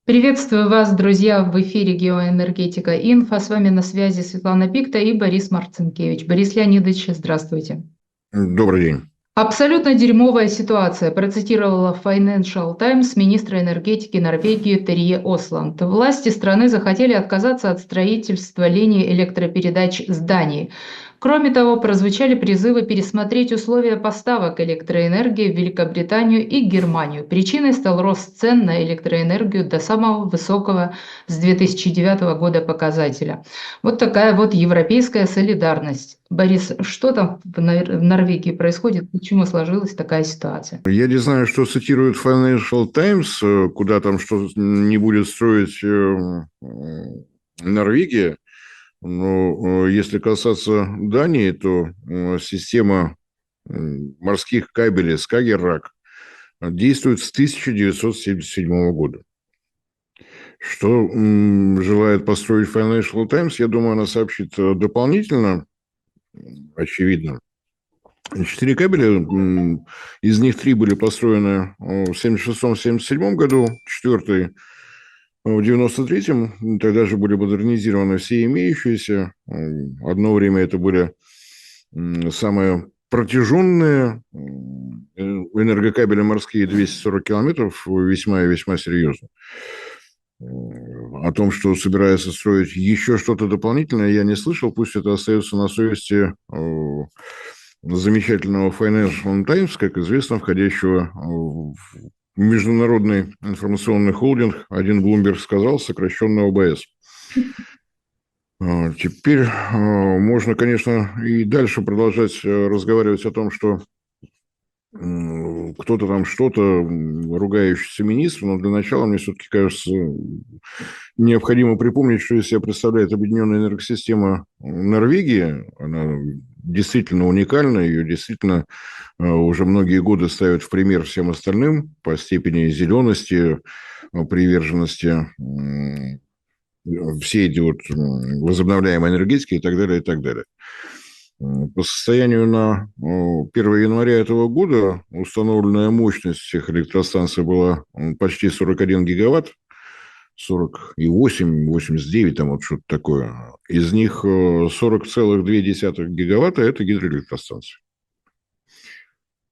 Приветствую вас, друзья, в эфире «Геоэнергетика Инфо». С вами на связи Светлана Пикта и Борис Марцинкевич. Борис Леонидович, здравствуйте. Добрый день. Абсолютно дерьмовая ситуация, процитировала Financial Times министра энергетики Норвегии Терье Осланд. Власти страны захотели отказаться от строительства линии электропередач с Данией. Кроме того, прозвучали призывы пересмотреть условия поставок электроэнергии в Великобританию и Германию. Причиной стал рост цен на электроэнергию до самого высокого с 2009 года показателя. Вот такая вот европейская солидарность. Борис, что там в Норвегии происходит? Почему сложилась такая ситуация? Я не знаю, что цитирует Financial Times, куда там что не будет строить Норвегия. Но если касаться Дании, то система морских кабелей Скагеррак действует с 1977 года. Что желает построить Financial Times, я думаю, она сообщит дополнительно, очевидно. 4 кабеля, из них 3 были построены в 1976-1977 году, четвертый в 1993-м. Тогда же были модернизированы все имеющиеся. Одно время это были самые протяженные энергокабели морские, 240 километров, весьма и весьма серьезно. О том, что собирается строить еще что-то дополнительное, я не слышал. Пусть это остается на совести замечательного Financial Times, как известно, входящего в международный информационный холдинг, один Bloomberg сказал, сокращенно ОБС. Теперь можно, конечно, и дальше продолжать разговаривать о том, что кто-то там что-то, ругающийся министр, но для начала, мне все-таки кажется, необходимо припомнить, что из себя представляет объединенная энергосистема Норвегии. Она действительно уникальна, ее действительно уже многие годы ставят в пример всем остальным по степени зелености, приверженности все эти вот возобновляемые энергетики и так далее, и так далее. По состоянию на 1 января этого года установленная мощность всех электростанций была почти 41 гигаватт, 48, 89, там вот что-то такое. Из них 40,2 гигаватта – это гидроэлектростанции.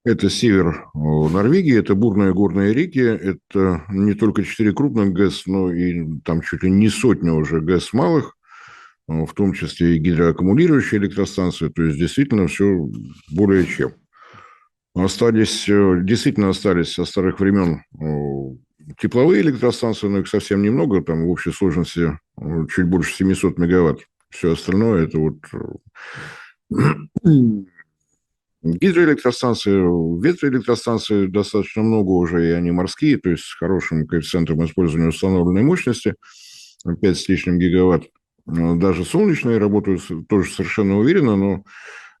Это север Норвегии, это бурные горные реки, это не только 4 крупных ГЭС, но и там чуть ли не сотня уже ГЭС малых, в том числе и гидроаккумулирующие электростанции. То есть, действительно, все более чем. Действительно остались со старых времен тепловые электростанции, но их совсем немного, там в общей сложности чуть больше 700 мегаватт. Все остальное – это вот гидроэлектростанции, ветроэлектростанции достаточно много уже, и они морские, то есть с хорошим коэффициентом использования установленной мощности, 5 с лишним гигаватт. Даже солнечные работают тоже совершенно уверенно, но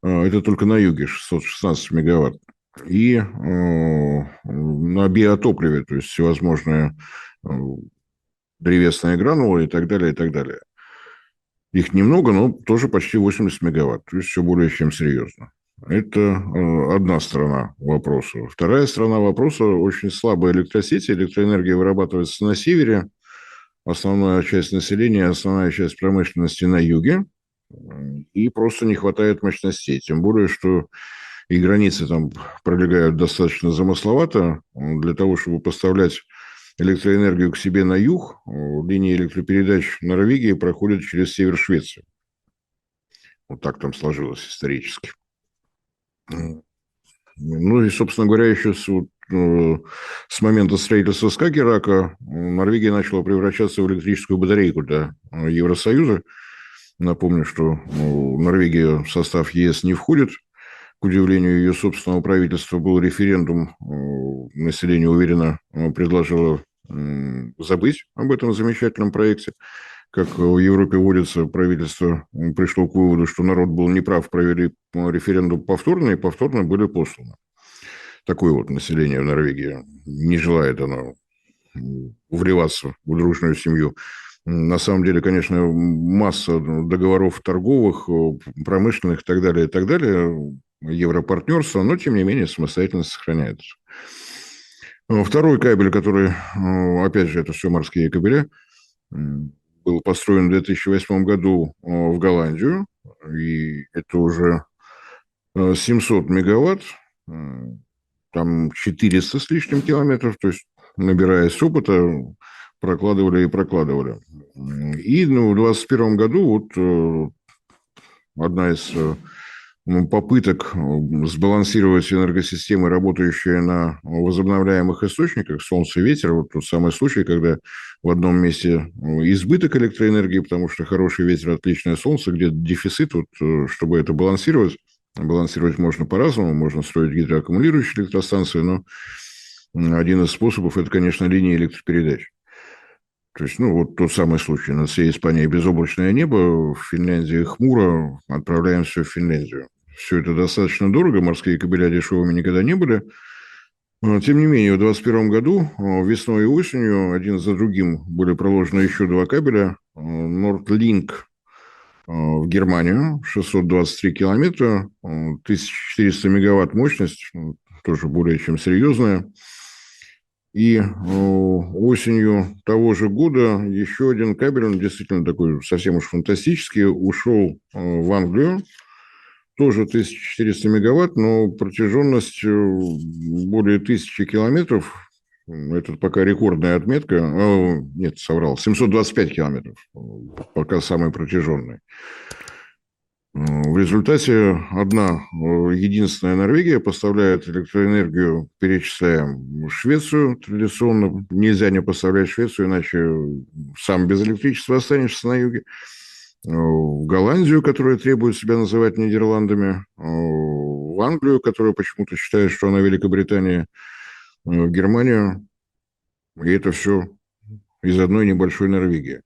это только на юге 616 мегаватт. И на биотопливе, то есть всевозможные древесные гранулы и так далее, и так далее. Их немного, но тоже почти 80 мегаватт, то есть все более чем серьезно. Это одна сторона вопроса. Вторая сторона вопроса – очень слабая электросеть. Электроэнергия вырабатывается на севере, основная часть населения, основная часть промышленности на юге, и просто не хватает мощностей. Тем более, что и границы там пролегают достаточно замысловато. Для того, чтобы поставлять электроэнергию к себе на юг, линии электропередач Норвегии проходят через север Швеции. Вот так там сложилось исторически. Ну и, собственно говоря, еще с момента строительства Скагеррака Норвегия начала превращаться в электрическую батарейку для Евросоюза. Напомню, что Норвегия в состав ЕС не входит. К удивлению ее собственного правительства, был референдум. Население уверенно предложило забыть об этом замечательном проекте. Как в Европе водится, правительство пришло к выводу, что народ был неправ, провели референдум повторно, и повторно были посланы. Такое вот население в Норвегии. Не желает оно вливаться в дружную семью. На самом деле, конечно, масса договоров торговых, промышленных и так далее, европартнерства, но, тем не менее, самостоятельность сохраняется. Второй кабель, который, опять же, это все морские кабеля, был построен в 2008 году в Голландию, и это уже 700 мегаватт, там 400 с лишним километров, то есть, набираясь опыта, прокладывали и прокладывали. И в 2021 году вот одна из попыток сбалансировать энергосистемы, работающие на возобновляемых источниках, солнце и ветер, вот тот самый случай, когда в одном месте избыток электроэнергии, потому что хороший ветер, отличное солнце, где дефицит, вот, чтобы это балансировать можно по-разному, можно строить гидроаккумулирующие электростанции, но один из способов – это, конечно, линии электропередач. То есть, вот тот самый случай. На всей Испании безоблачное небо, в Финляндии хмуро, отправляемся в Финляндию. Все это достаточно дорого, морские кабеля дешевыми никогда не были. Тем не менее, в 2021 году весной и осенью один за другим были проложены еще два кабеля. Nordlink в Германию, 623 километра, 1400 мегаватт мощность, тоже более чем серьезная. И осенью того же года еще один кабель, он действительно такой совсем уж фантастический, ушел в Англию, тоже 1400 мегаватт, но протяженность более 1000 километров. Это пока рекордная отметка. Нет, соврал. 725 километров. Пока самый протяженный. В результате одна единственная Норвегия поставляет электроэнергию, перечисляем Швецию традиционно. Нельзя не поставлять Швецию, иначе сам без электричества останешься на юге. В Голландию, которая требует себя называть Нидерландами. В Англию, которая почему-то считает, что она Великобритания. В Германию. И это все из одной небольшой Норвегии.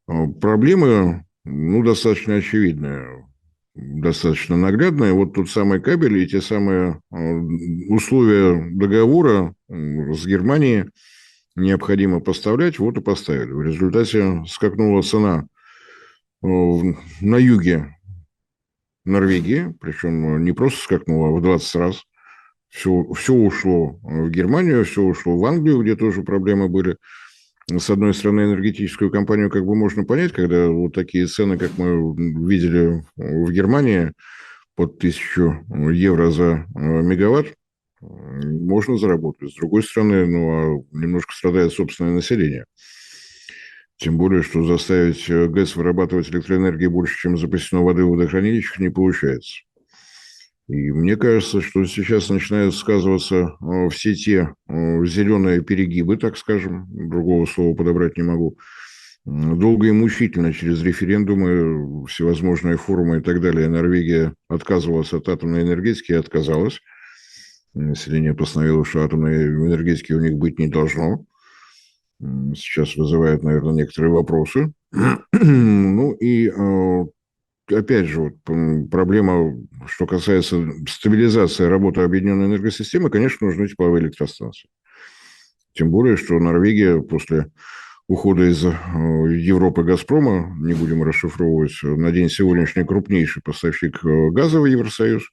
Проблемы, достаточно очевидные, достаточно наглядные. Вот тот самый кабель и те самые условия договора с Германией необходимо поставлять, вот и поставили. В результате скакнула цена на юге Норвегии, причем не просто скакнула, а в 20 раз. Все ушло в Германию, все ушло в Англию, где тоже проблемы были. С одной стороны, энергетическую компанию как бы можно понять, когда вот такие цены, как мы видели в Германии, под 1000 евро за мегаватт, можно заработать. С другой стороны, немножко страдает собственное население. Тем более, что заставить ГЭС вырабатывать электроэнергию больше, чем запасено воды в водохранилищах, не получается. И мне кажется, что сейчас начинают сказываться все те зеленые перегибы, так скажем, другого слова подобрать не могу, долго и мучительно через референдумы, всевозможные форумы и так далее. Норвегия отказывалась от атомной энергетики и отказалась. Население постановило, что атомной энергетики у них быть не должно. Сейчас вызывает, наверное, некоторые вопросы. И опять же, проблема, что касается стабилизации работы объединенной энергосистемы, конечно, нужны тепловые электростанции. Тем более, что Норвегия после ухода из Европы «Газпрома», не будем расшифровывать, на день сегодняшний крупнейший поставщик газа в Евросоюз.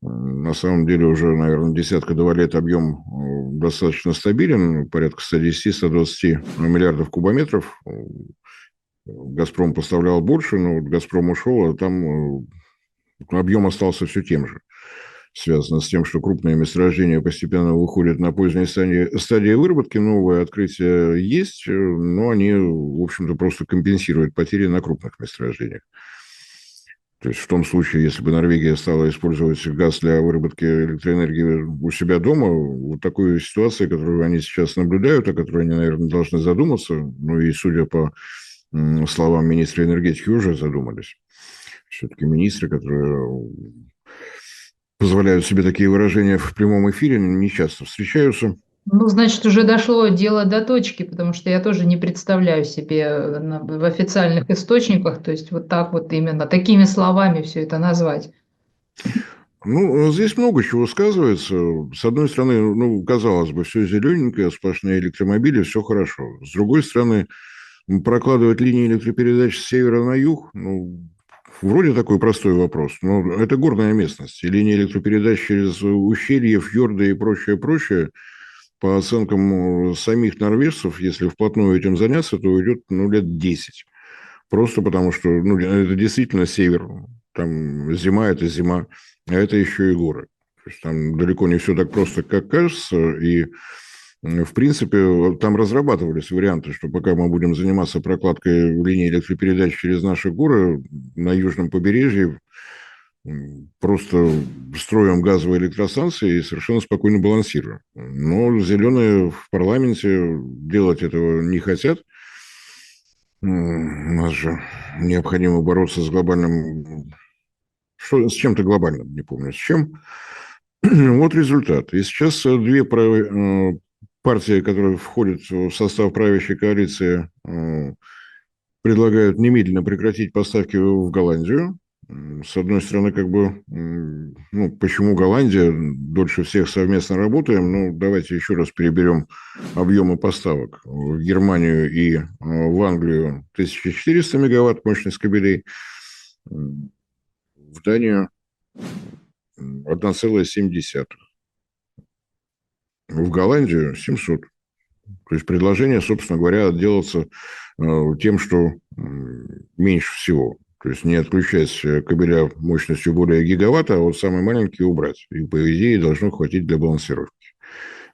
На самом деле уже, наверное, десятка-два лет объем достаточно стабилен, порядка 110-120 миллиардов кубометров. «Газпром» поставлял больше, но «Газпром» ушел, а там объем остался все тем же. Связано с тем, что крупные месторождения постепенно выходят на поздней стадии выработки, новые открытия есть, но они, в общем-то, просто компенсируют потери на крупных месторождениях. То есть в том случае, если бы Норвегия стала использовать газ для выработки электроэнергии у себя дома, вот такой ситуации, которую они сейчас наблюдают, о которой они, наверное, должны задуматься, и, судя по словам министра энергетики, уже задумались. Все-таки министры, которые позволяют себе такие выражения в прямом эфире, не часто встречаются. Значит, уже дошло дело до точки, потому что я тоже не представляю себе в официальных источниках, то есть вот так вот именно такими словами все это назвать. Здесь много чего сказывается. С одной стороны, казалось бы, все зелененькое, сплошные электромобили, все хорошо. С другой стороны, прокладывать линии электропередач с севера на юг, вроде такой простой вопрос, но это горная местность. И линии электропередач через ущелья, фьорды и прочее, по оценкам самих норвежцев, если вплотную этим заняться, то уйдет лет 10. Просто потому что это действительно север. Там зима – это зима, а это еще и горы. То есть там далеко не все так просто, как кажется. И, в принципе, там разрабатывались варианты, что пока мы будем заниматься прокладкой линии электропередач через наши горы на южном побережье, просто строим газовые электростанции и совершенно спокойно балансируем. Но зеленые в парламенте делать этого не хотят. У нас же необходимо бороться с глобальным... С чем-то глобальным, не помню с чем. Вот результат. И сейчас две партии, которые входят в состав правящей коалиции, предлагают немедленно прекратить поставки в Голландию. С одной стороны, почему Голландия? Дольше всех совместно работаем. Давайте еще раз переберем объемы поставок. В Германию и в Англию 1400 мегаватт мощность кабелей. В Данию 1,7. В Голландию 700. То есть предложение, собственно говоря, отделаться тем, что меньше всего. То есть не отключать кабеля мощностью более гигаватта, а вот самые маленькие убрать. И, по идее, должно хватить для балансировки.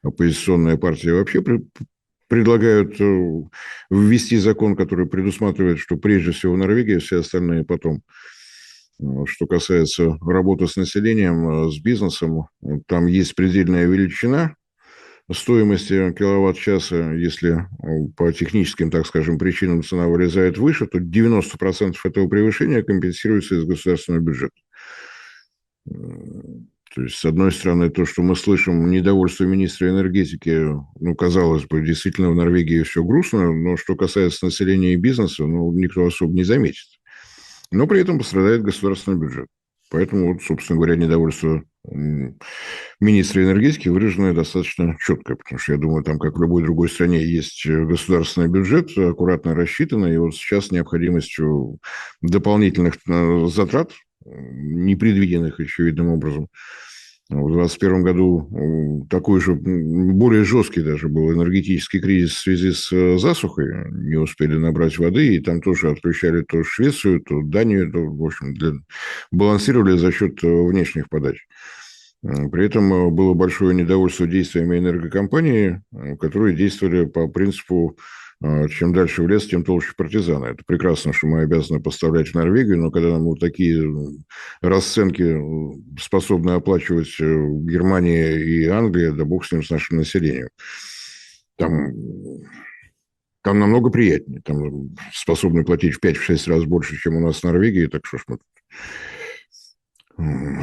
Оппозиционные партии вообще предлагают ввести закон, который предусматривает, что прежде всего Норвегия, все остальные потом. Что касается работы с населением, с бизнесом, там есть предельная величина стоимости киловатт-часа. Если по техническим, так скажем, причинам цена вылезает выше, то 90% этого превышения компенсируется из государственного бюджета. То есть, с одной стороны, то, что мы слышим недовольство министра энергетики, казалось бы, действительно в Норвегии все грустно, но что касается населения и бизнеса, никто особо не заметит. Но при этом пострадает государственный бюджет. Поэтому, собственно говоря, недовольство министра энергетики выраженное достаточно четко, потому что, я думаю, там, как в любой другой стране, есть государственный бюджет, аккуратно рассчитанный, и вот сейчас необходимостью дополнительных затрат, непредвиденных очевидным образом, в 2021 году такой же, более жесткий даже был энергетический кризис в связи с засухой. Не успели набрать воды, и там тоже отключали то Швецию, то Данию, то, в общем, балансировали за счет внешних подач. При этом было большое недовольство действиями энергокомпании, которые действовали по принципу чем дальше в лес, тем толще партизаны. Это прекрасно, что мы обязаны поставлять в Норвегию, но когда нам вот такие расценки способны оплачивать Германия и Англия, да бог с ним, с нашим населением. Там намного приятнее. Там способны платить в 5-6 раз больше, чем у нас в Норвегии. Так что ж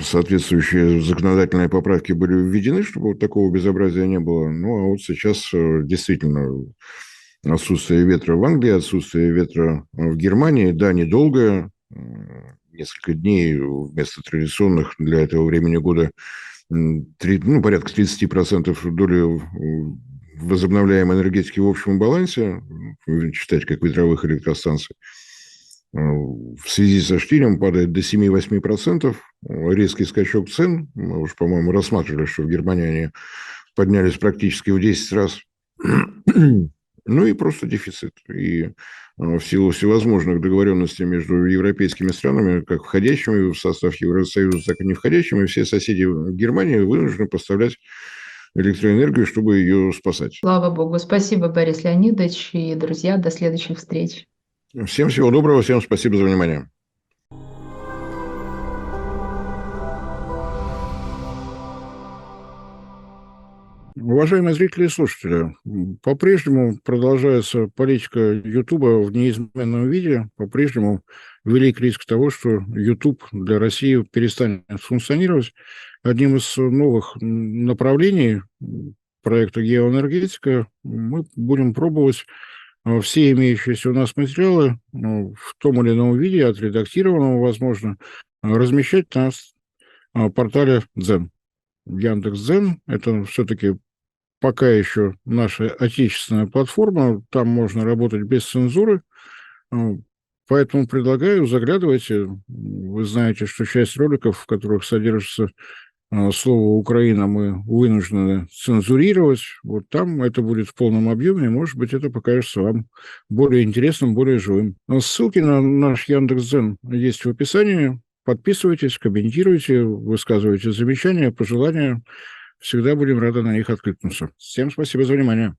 соответствующие законодательные поправки были введены, чтобы вот такого безобразия не было. А вот сейчас действительно отсутствие ветра в Англии, отсутствие ветра в Германии, да, недолгое, несколько дней вместо традиционных для этого времени года порядка 30% доли возобновляемой энергетики в общем балансе, считать как ветровых электростанций. В связи со штилем падает до 7-8%. Резкий скачок цен. Мы уже, по-моему, рассматривали, что в Германии они поднялись практически в 10 раз. И просто дефицит. И в силу всевозможных договоренностей между европейскими странами, как входящими в состав Евросоюза, так и не входящими, все соседи Германии вынуждены поставлять электроэнергию, чтобы ее спасать. Слава богу. Спасибо, Борис Леонидович. И, друзья, до следующих встреч. Всем всего доброго, всем спасибо за внимание. Уважаемые зрители и слушатели, по-прежнему продолжается политика Ютуба в неизменном виде. По-прежнему велик риск того, что Ютуб для России перестанет функционировать. Одним из новых направлений проекта «Геоэнергетика» мы будем пробовать все имеющиеся у нас материалы в том или ином виде, отредактированного, возможно, размещать на портале Дзен. Яндекс.Дзен – это все-таки пока еще наша отечественная платформа, там можно работать без цензуры, поэтому предлагаю, заглядывайте. Вы знаете, что часть роликов, в которых содержатся слово «Украина» мы вынуждены цензурировать. Вот там это будет в полном объеме, и, может быть, это покажется вам более интересным, более живым. Ссылки на наш Яндекс.Дзен есть в описании. Подписывайтесь, комментируйте, высказывайте замечания, пожелания. Всегда будем рады на них откликнуться. Всем спасибо за внимание.